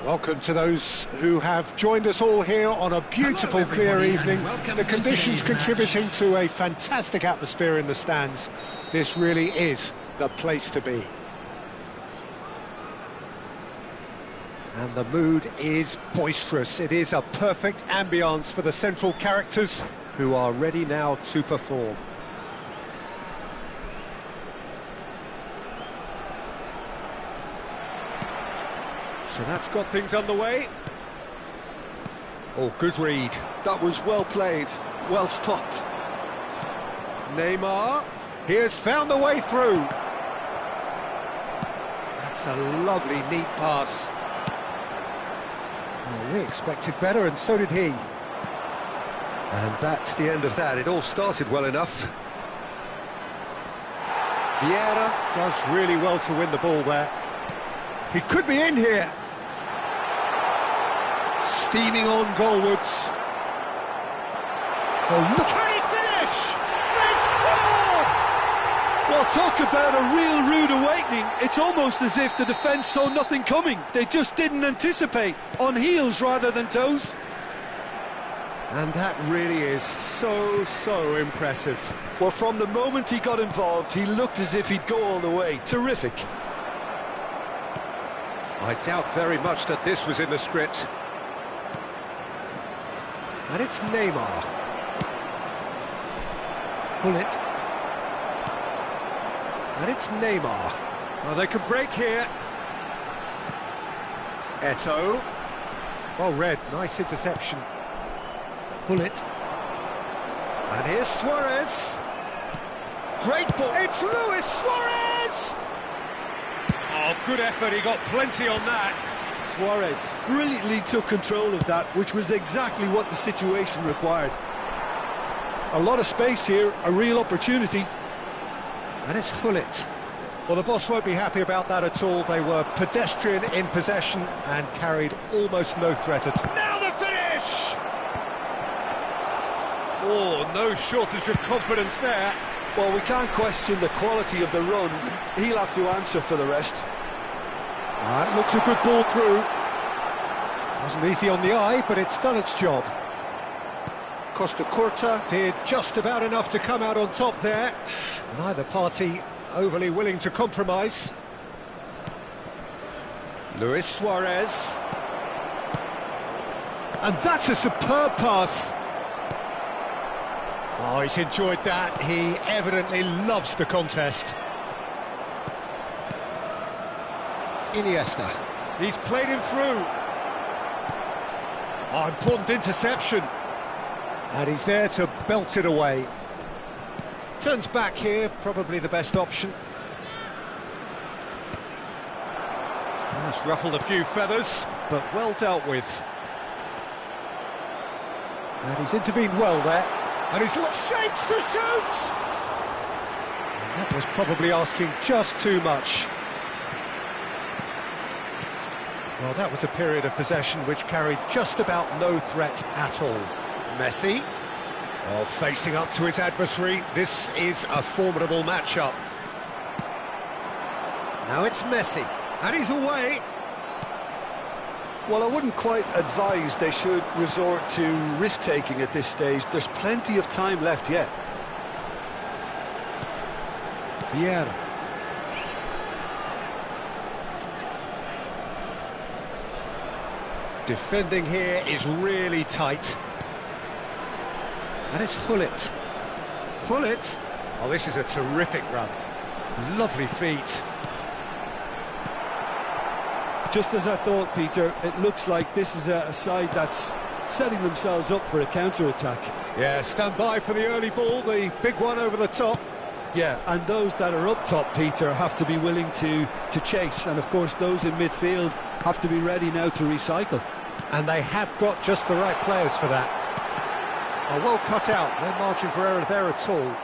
Welcome to those who have joined us all here on a beautiful, clear evening. The conditions contributing to a fantastic atmosphere in the stands. This really is the place to be. And the mood is boisterous. It is a perfect ambience for the central characters who are ready now to perform. So that's got things underway. Oh, good read. That was well played, well stopped. Neymar, he has found the way through. That's a lovely, neat pass. Well, we expected better, and so did he. And that's the end of that. It all started well enough. Vieira does really well to win the ball there. He could be in here. Steaming on goalwards. Oh, look! Can he finish? They score! Well, talk about a real rude awakening. It's almost as if the defence saw nothing coming. They just didn't anticipate. On heels rather than toes. And that really is so impressive. Well, from the moment he got involved, he looked as if he'd go all the way. Terrific. I doubt very much that this was in the script. And it's Neymar. Pull it. And it's Neymar. Oh, they can break here. Eto'o. Well read, nice interception. Pull it. And here's Suarez. Great ball. It's Luis Suarez! Oh, good effort, he got plenty on that. Suarez brilliantly took control of that, which was exactly what the situation required. A lot of space here, a real opportunity. And it's Hullet. Well, the boss won't be happy about that at all. They were pedestrian in possession and carried almost no threat at all. Now the finish! Oh, no shortage of confidence there. Well, we can't question the quality of the run. He'll have to answer for the rest. That looks a good ball through. Wasn't easy on the eye, but it's done its job. Costa Curta did just about enough to come out on top there. Neither party overly willing to compromise. Luis Suarez. And that's a superb pass. Oh, he's enjoyed that. He evidently loves the contest. Iniesta. He's played him through. Oh, important interception. And he's there to belt it away. Turns back here, probably the best option. That's ruffled a few feathers, but well dealt with. And he's intervened well there. And he's lost shapes to shoot! And that was probably asking just too much. Well, that was a period of possession which carried just about no threat at all. Messi, facing up to his adversary. This is a formidable matchup. Now it's Messi, and he's away. Well, I wouldn't quite advise they should resort to risk-taking at this stage. There's plenty of time left yet. Vieira. Defending here is really tight. And it's Hullet. Hullet. Oh, this is a terrific run. Lovely feet. Just as I thought, Peter, it looks like this is a side that's setting themselves up for a counter-attack. Yeah, stand by for the early ball, the big one over the top. Yeah, and those that are up top, Peter, have to be willing to chase. And, of course, those in midfield have to be ready now to recycle. And they have got just the right players for that. Oh, well cut out, no margin for error there at all.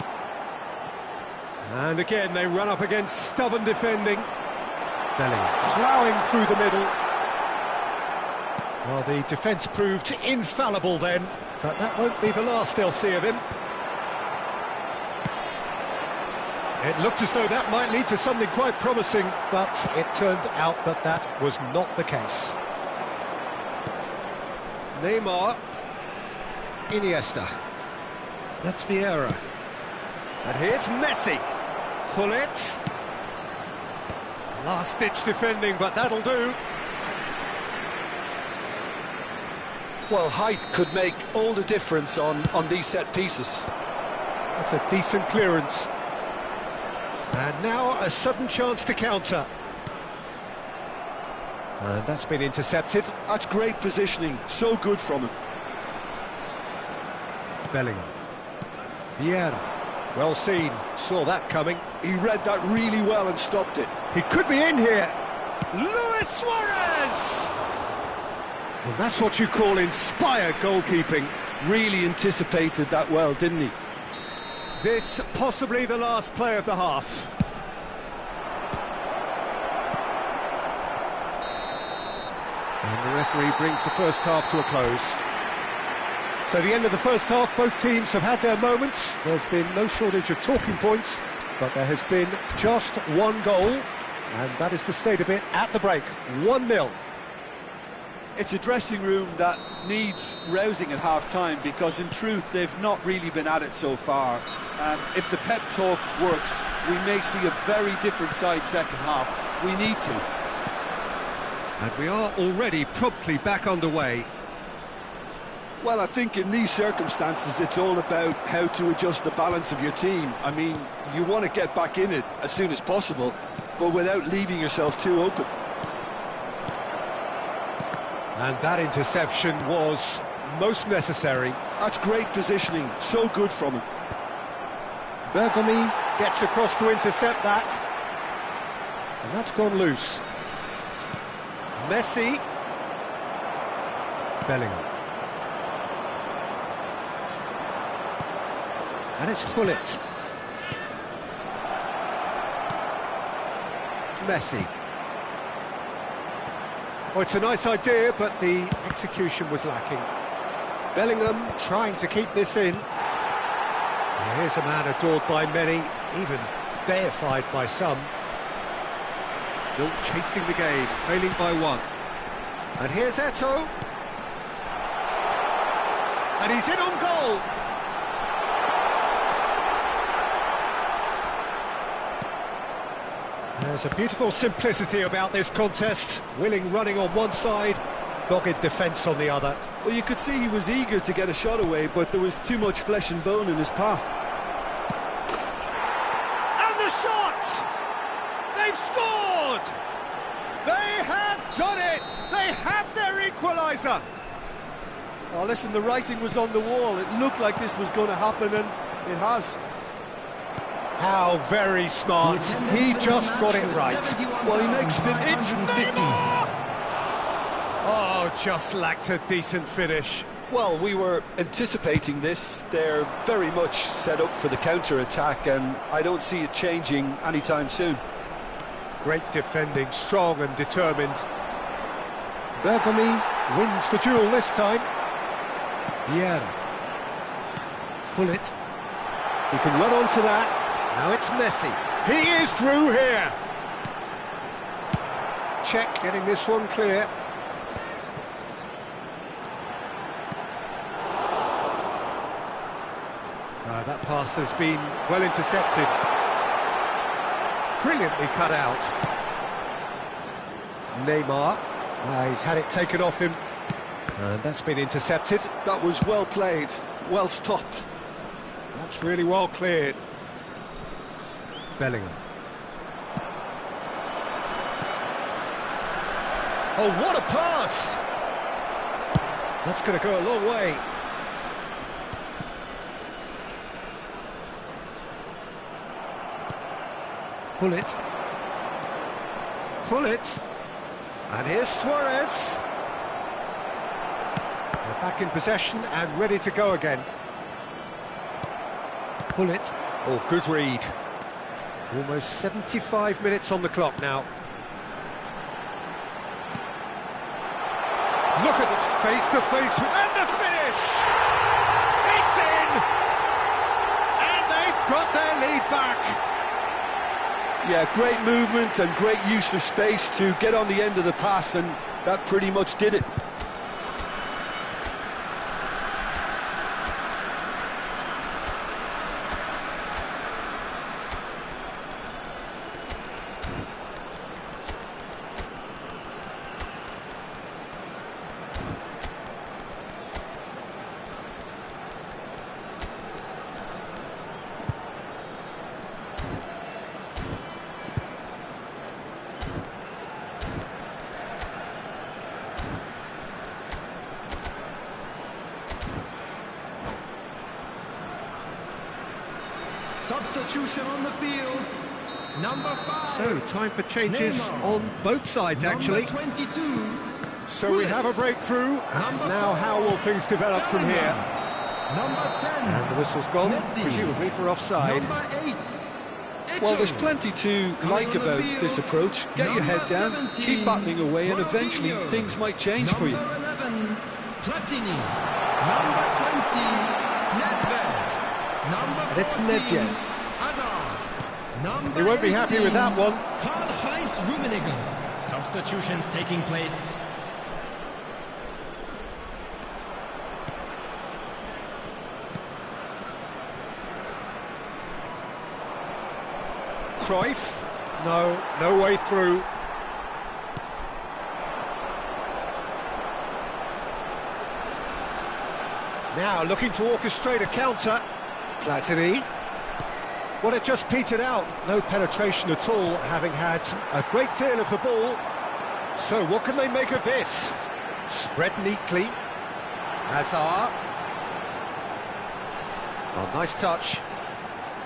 And again, they run up against stubborn defending. Bellingham ploughing through the middle. Well, the defence proved infallible then, but that won't be the last they'll see of him. It looked as though that might lead to something quite promising, but it turned out that that was not the case. Neymar. Iniesta. That's Vieira. And here's Messi. Pull it. Last-ditch defending, but that'll do. Well, height could make all the difference on these set pieces. That's a decent clearance. And now a sudden chance to counter. And that's been intercepted. That's great positioning, so good from him. Bellingham. Vieira. Well seen, saw that coming. He read that really well and stopped it. He could be in here. Luis Suarez! Well, that's what you call inspired goalkeeping. Really anticipated that well, didn't he? This possibly the last play of the half. And the referee brings the first half to a close. So the end of the first half, both teams have had their moments. There's been no shortage of talking points, but there has been just one goal, and that is the state of it at the break. 1-0. It's a dressing room that needs rousing at half-time, because in truth they've not really been at it so far. If the pep talk works, we may see a very different side second half. We need to. And we are already promptly back underway. Well, I think in these circumstances it's all about how to adjust the balance of your team. I mean, you want to get back in it as soon as possible, but without leaving yourself too open. And that interception was most necessary. That's great positioning, so good from him. Bergami gets across to intercept that. And that's gone loose. Messi. Bellingham. And it's Hullet. Messi. Oh, it's a nice idea, but the execution was lacking. Bellingham trying to keep this in. And here's a man adored by many, even deified by some. Still chasing the game, trailing by one. And here's Eto'o. And he's in on goal. There's a beautiful simplicity about this contest. Willing running on one side, dogged defence on the other. Well, you could see he was eager to get a shot away, but there was too much flesh and bone in his path. And the shot! They've scored! They have done it! They have their equaliser! Oh, listen, the writing was on the wall. It looked like this was going to happen, and it has. How very smart. He just got it right. Well, he makes... It's Neymar! Oh, just lacked a decent finish. Well, we were anticipating this. They're very much set up for the counter-attack, and I don't see it changing anytime soon. Great defending, strong and determined. Bergami wins the duel this time. Vieira. Pull it. He can run onto that. Now it's Messi. He is through here. Check, getting this one clear. That pass has been well intercepted. Brilliantly cut out. Neymar. He's had it taken off him. And that's been intercepted. That was well played, well stopped. That's really well cleared. Bellingham. Oh, what a pass! That's going to go a long way. Pull it. Pull it. And here's Suarez. They're back in possession and ready to go again. Pull it. Oh, good read. Almost 75 minutes on the clock now. Look at the face-to-face, and the finish! It's in! And they've got their lead back. Yeah, great movement and great use of space to get on the end of the pass, and that pretty much did it. Substitution on the field. Number 5. So, time for changes on both sides, actually. Number 22. So we have a breakthrough, and now how will things develop from here? Number 10. And the whistle's gone, Messi. presumably for offside. Number 8. Well, there's plenty to like about this approach. Get your head down, keep battling away, and eventually things might change for you. Number 11, Platini. Number 20, Nedved. Number And it's 14, Nedved. Hazard. Number He won't be happy with that one. Karl-Heinz Rummenigge. Substitutions taking place. Cruyff, no way through. Now looking to orchestrate a counter. Platini. Well, it just petered out. No penetration at all, having had a great deal of the ball. So what can they make of this? Spread neatly. Hazard. Oh, nice touch.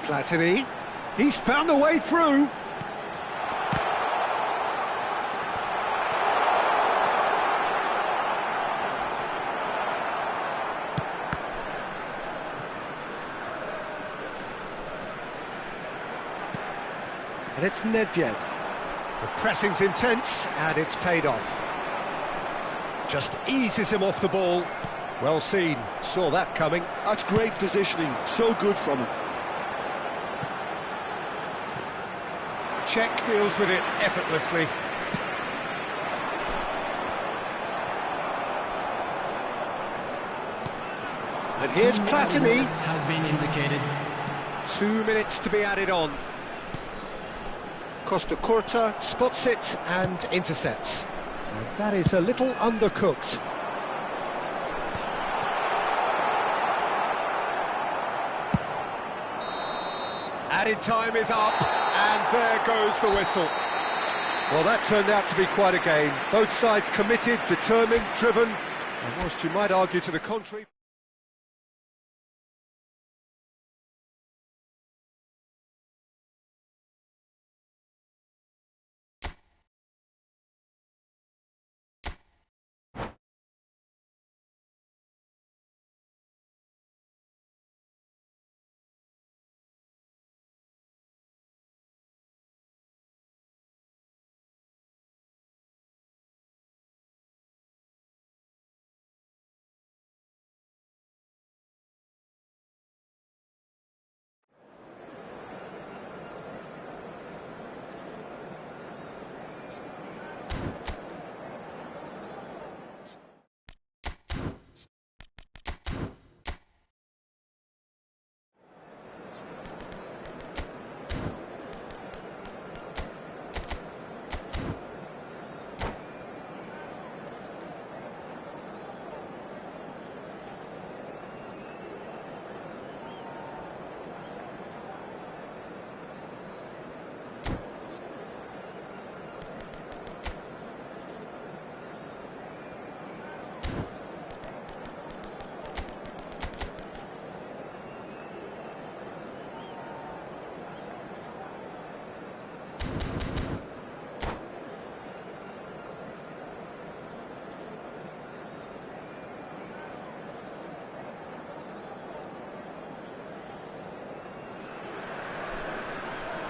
Platini. He's found a way through. And it's Nedved. The pressing's intense, and it's paid off. Just eases him off the ball. Well seen, saw that coming. That's great positioning, so good from him. Czech deals with it effortlessly. And here's Platini. Has been indicated. 2 minutes to be added on. Costa Curta spots it and intercepts. And that is a little undercooked. Added time is up, and there goes the whistle. Well, that turned out to be quite a game. Both sides committed, determined, driven, and whilst you might argue to the contrary...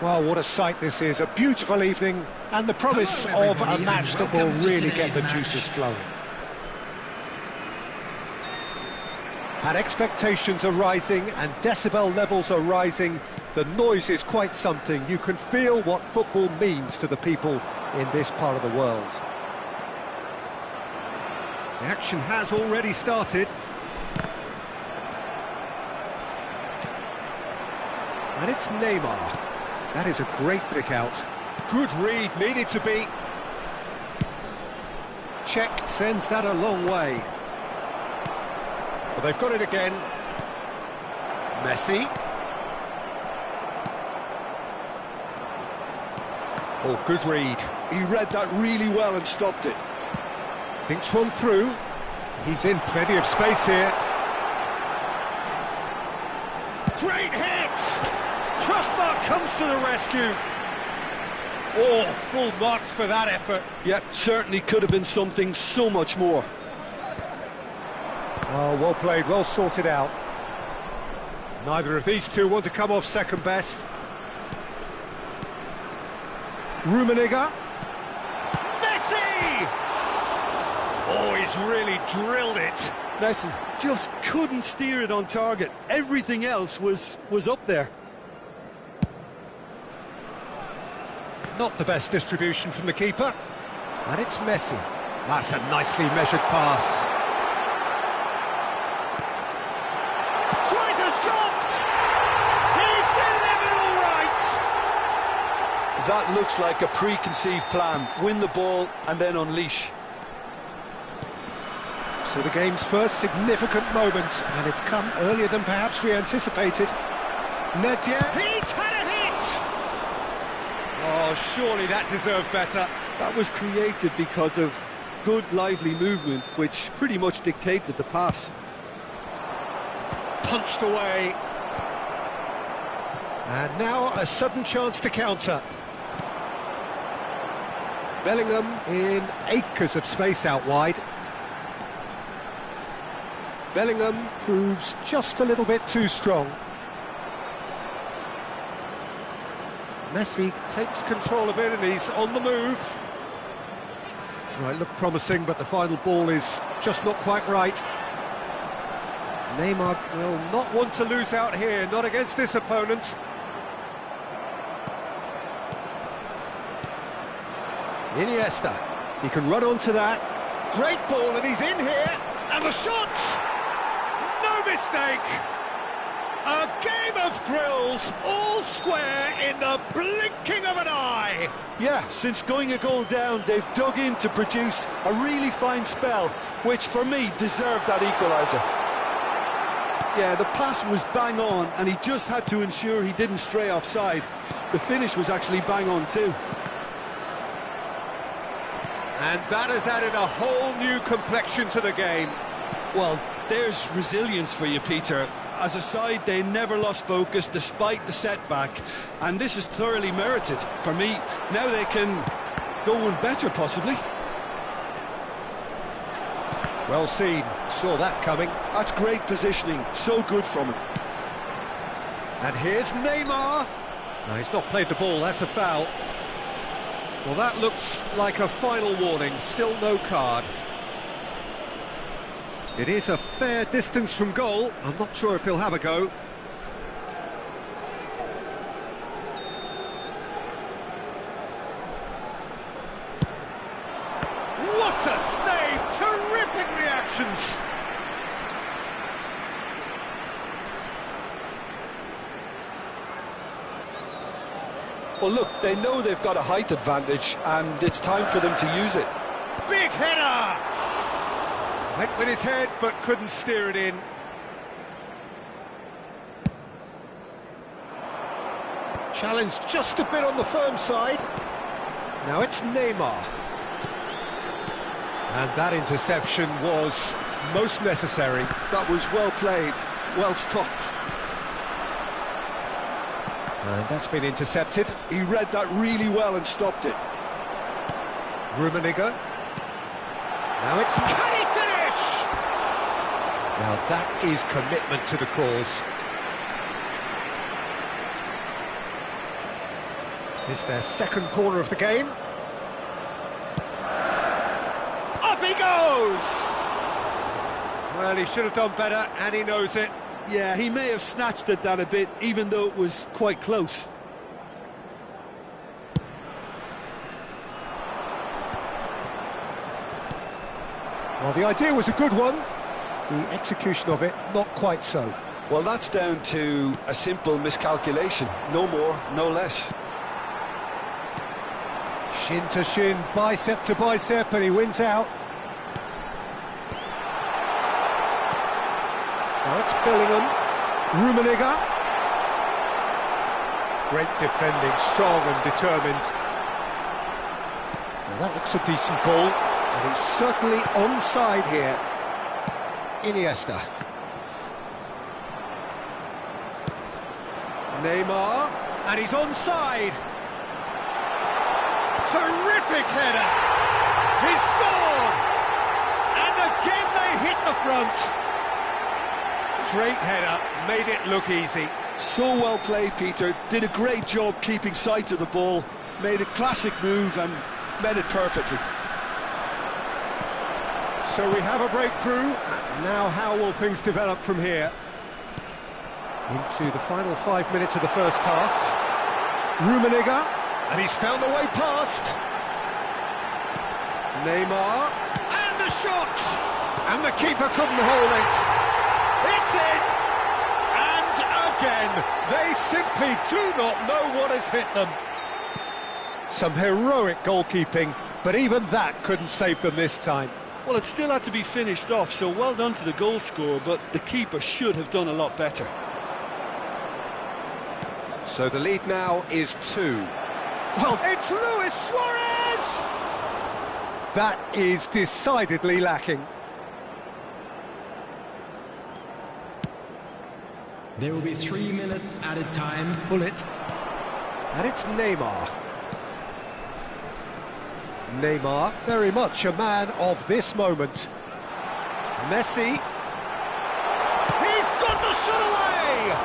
Well, what a sight this is, a beautiful evening, and the promise of a match that will really get the juices flowing. And expectations are rising, and decibel levels are rising. The noise is quite something. You can feel what football means to the people in this part of the world. The action has already started. And it's Neymar. That is a great pick out. Good read, needed to be. Czech sends that a long way. Well, they've got it again. Messi. Oh, good read. He read that really well and stopped it. Thinks one through. He's in plenty of space here. Great hit! Crossbar comes to the rescue. Oh, full marks for that effort. Yeah, certainly could have been something so much more. Oh, well played, well sorted out. Neither of these two want to come off second best. Rummenigge. Messi! Oh, he's really drilled it. Messi just couldn't steer it on target. Everything else was up there. Not the best distribution from the keeper. And it's Messi. That's a nicely measured pass. Tries a shot! He's delivered all right! That looks like a preconceived plan. Win the ball and then unleash. So the game's first significant moment, and it's come earlier than perhaps we anticipated. Nadia, he's had a hit! Oh, surely that deserved better. That was created because of good, lively movement, which pretty much dictated the pass. Punched away. And now a sudden chance to counter. Bellingham in acres of space out wide. Bellingham proves just a little bit too strong. Messi takes control of it and he's on the move. Right, looked promising, but the final ball is just not quite right. Neymar will not want to lose out here, not against this opponent. Iniesta, he can run onto that. Great ball, and he's in here, and the shot! No mistake! A game of thrills, all square in the blinking of an eye! Yeah, since going a goal down, they've dug in to produce a really fine spell, which for me deserved that equaliser. Yeah, the pass was bang on, and he just had to ensure he didn't stray offside. The finish was actually bang on too. And that has added a whole new complexion to the game. Well, there's resilience for you, Peter. As a side, they never lost focus despite the setback, and this is thoroughly merited. For me, now they can go one better, possibly. Well seen, saw that coming. That's great positioning, so good from him. And here's Neymar. No, he's not played the ball, that's a foul. Well, that looks like a final warning, still no card. It is a fair distance from goal. I'm not sure if he'll have a go. What a save! Terrific reactions! Well, look, they know they've got a height advantage, and it's time for them to use it. Big header! Went with his head, but couldn't steer it in. Challenged just a bit on the firm side. Now it's Neymar. And that interception was most necessary. That was well played, well stopped. And that's been intercepted. He read that really well and stopped it. Rummenigge. Now it's... Can he finish? Now that is commitment to the cause. It's their second corner of the game. Up he goes! Well, he should have done better, and he knows it. Yeah, he may have snatched at that a bit, even though it was quite close. Well, the idea was a good one. The execution of it, not quite so. Well, that's down to a simple miscalculation. No more, no less. Shin to shin, bicep to bicep, and he wins out. Now it's Bellingham. Rummenigge. Great defending, strong and determined. Now that looks a decent ball, and he's certainly onside here. Iniesta. Neymar, and he's onside. Terrific header. He's scored. And again they hit the front. Great header, made it look easy. So well played, Peter. Did a great job keeping sight of the ball. Made a classic move and met it perfectly. So we have a breakthrough. Now how will things develop from here? Into the final 5 minutes of the first half. Rummenigge, and he's found a way past. Neymar, and the shot! And the keeper couldn't hold it. It's in! And again, they simply do not know what has hit them. Some heroic goalkeeping, but even that couldn't save them this time. Well, it still had to be finished off, so well done to the goal scorer, but the keeper should have done a lot better. So the lead now is 2. Well, it's Luis Suarez! That is decidedly lacking. There will be 3 minutes added time. Bullet. And it's Neymar. Neymar, very much a man of this moment. Messi. He's got the shot away!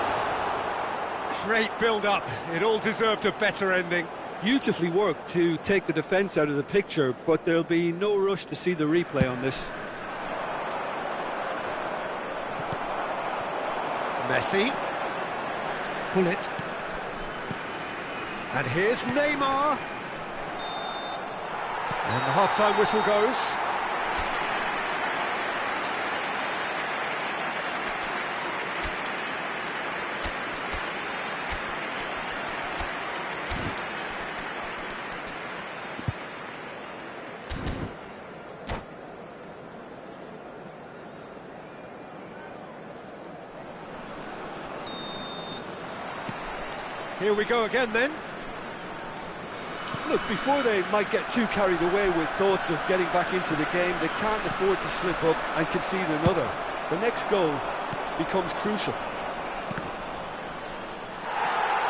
Great build-up. It all deserved a better ending. Beautifully worked to take the defence out of the picture, but there'll be no rush to see the replay on this. Messi. Bullet. And here's Neymar. And the half-time whistle goes. Here we go again then. Look, before they might get too carried away with thoughts of getting back into the game, they can't afford to slip up and concede another. The next goal becomes crucial.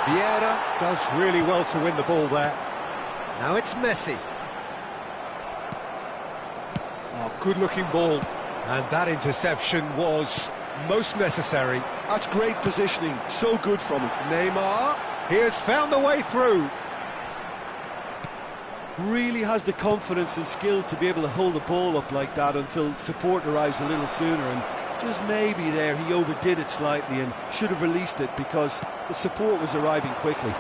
Vieira does really well to win the ball there. Now it's Messi. Oh, good-looking ball. And that interception was most necessary. That's great positioning, so good from him. Neymar, he has found a way through. Really has the confidence and skill to be able to hold the ball up like that until support arrives a little sooner, and just maybe there he overdid it slightly and should have released it because the support was arriving quickly.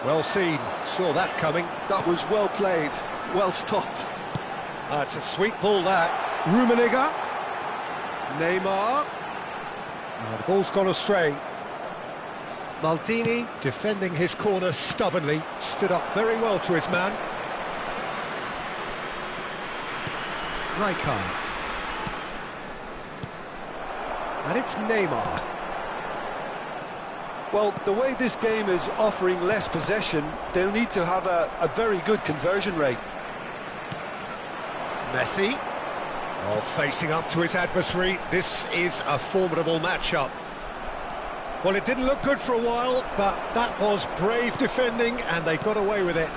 Well seen, saw that coming. That was well played, well stopped. It's a sweet ball that. Rummenigge. Neymar. The ball's gone astray. Maldini, defending his corner stubbornly, stood up very well to his man. Rijkaard. And it's Neymar. Well, the way this game is offering less possession, they'll need to have a very good conversion rate. Messi. Oh, facing up to his adversary. This is a formidable matchup. Well, it didn't look good for a while, but that was brave defending, and they got away with it.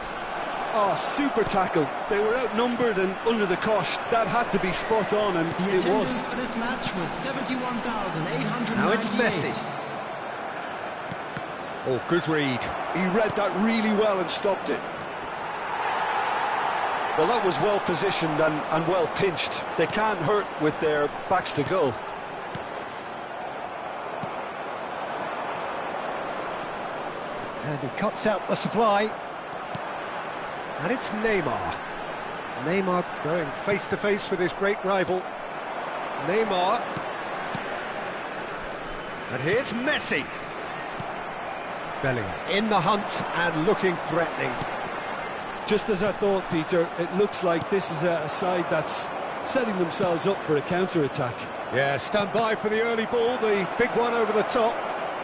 Oh, super tackle. They were outnumbered and under the cosh. That had to be spot on, and it was. For this match was 71,898. Now it's Messi. Oh, good read. He read that really well and stopped it. Well, that was well positioned and well pinched. They can't hurt with their backs to goal. And he cuts out the supply. And it's Neymar. Neymar going face-to-face with his great rival. Neymar. And here's Messi. Bellingham in the hunt and looking threatening. Just as I thought, Peter, it looks like this is a side that's setting themselves up for a counter-attack. Yeah, stand by for the early ball, the big one over the top.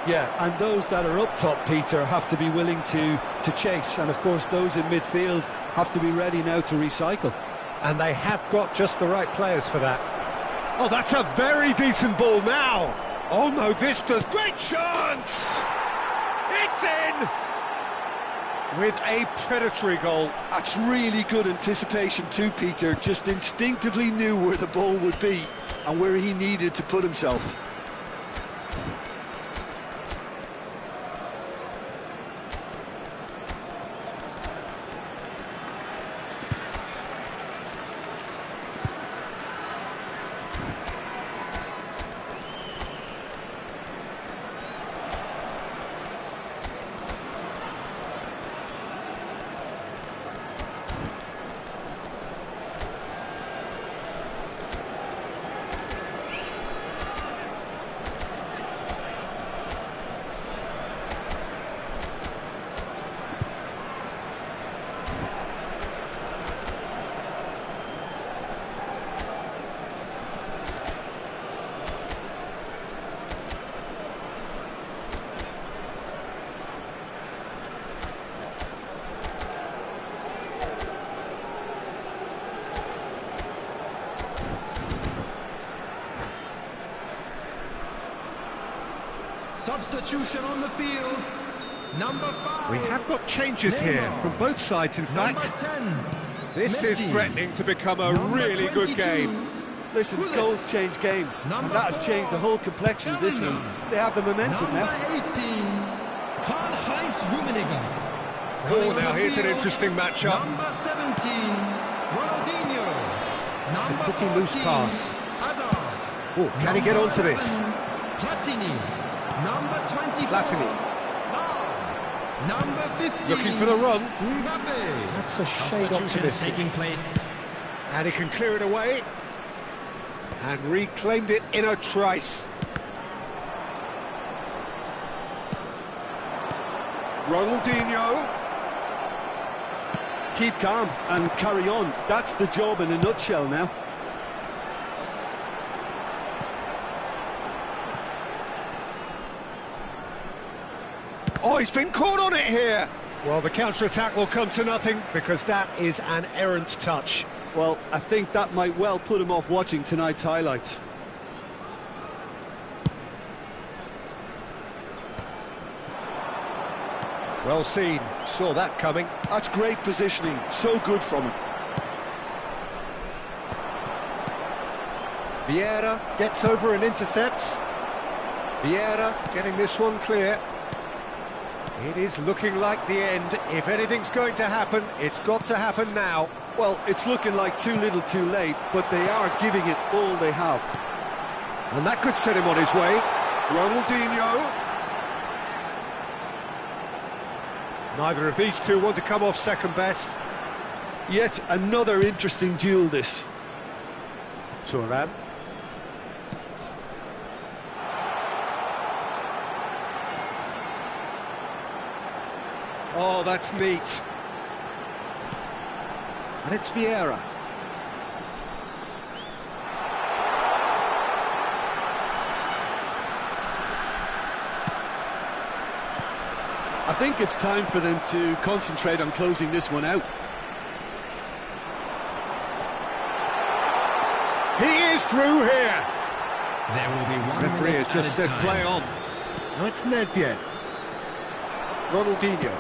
Yeah, and those that are up top, Peter, have to be willing to chase. And, of course, those in midfield have to be ready now to recycle. And they have got just the right players for that. Oh, that's a very decent ball now. Oh no, this does... Great chance! It's in! With a predatory goal. That's really good anticipation too, Peter. Just instinctively knew where the ball would be and where he needed to put himself. Substitution on the field. Number 5. We have got changes here from both sides, in fact. Number 10. This is Messi. threatening to become a Number really good 22. game. Listen, Bullet. goals change games, and Number that has 4. changed the whole complexion of this one. They have the momentum Number now. 18. Karl-Heinz Rummenigge. Oh, Coming on now the here's an field. interesting matchup. Number 17. Ronaldinho. It's a Number pretty loose 14, pass. Hazard. Oh, can he get onto this? 11, Platini. Number 24. Platini. Now, number 15. Looking for the run. Mbappe. That's a shade Substitution optimistic. taking place. And he can clear it away. And reclaimed it in a trice. Ronaldinho. Keep calm and carry on. That's the job in a nutshell now. Oh, he's been caught on it here. Well, the counter-attack will come to nothing because that is an errant touch. Well, I think that might well put him off watching tonight's highlights. Well seen, saw that coming. That's great positioning, so good from him. Vieira gets over and intercepts. Vieira getting this one clear. It is looking like the end. If anything's going to happen, it's got to happen now. Well, it's looking like too little too late, but they are giving it all they have. And that could set him on his way. Ronaldinho. Neither of these two want to come off second best. Yet another interesting duel, this. Thuram. Oh, that's neat. And it's Vieira. I think it's time for them to concentrate on closing this one out. He is through here. There will be one Referee minute has just at a said play time. on. Now it's Nedved. Ronaldinho.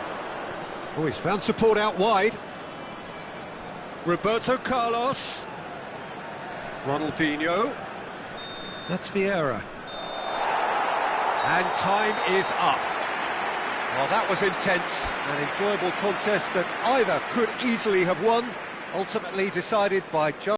Oh, he's found support out wide. Roberto Carlos. Ronaldinho. That's Vieira. And time is up. Well, that was intense, an enjoyable contest that either could easily have won, ultimately decided by just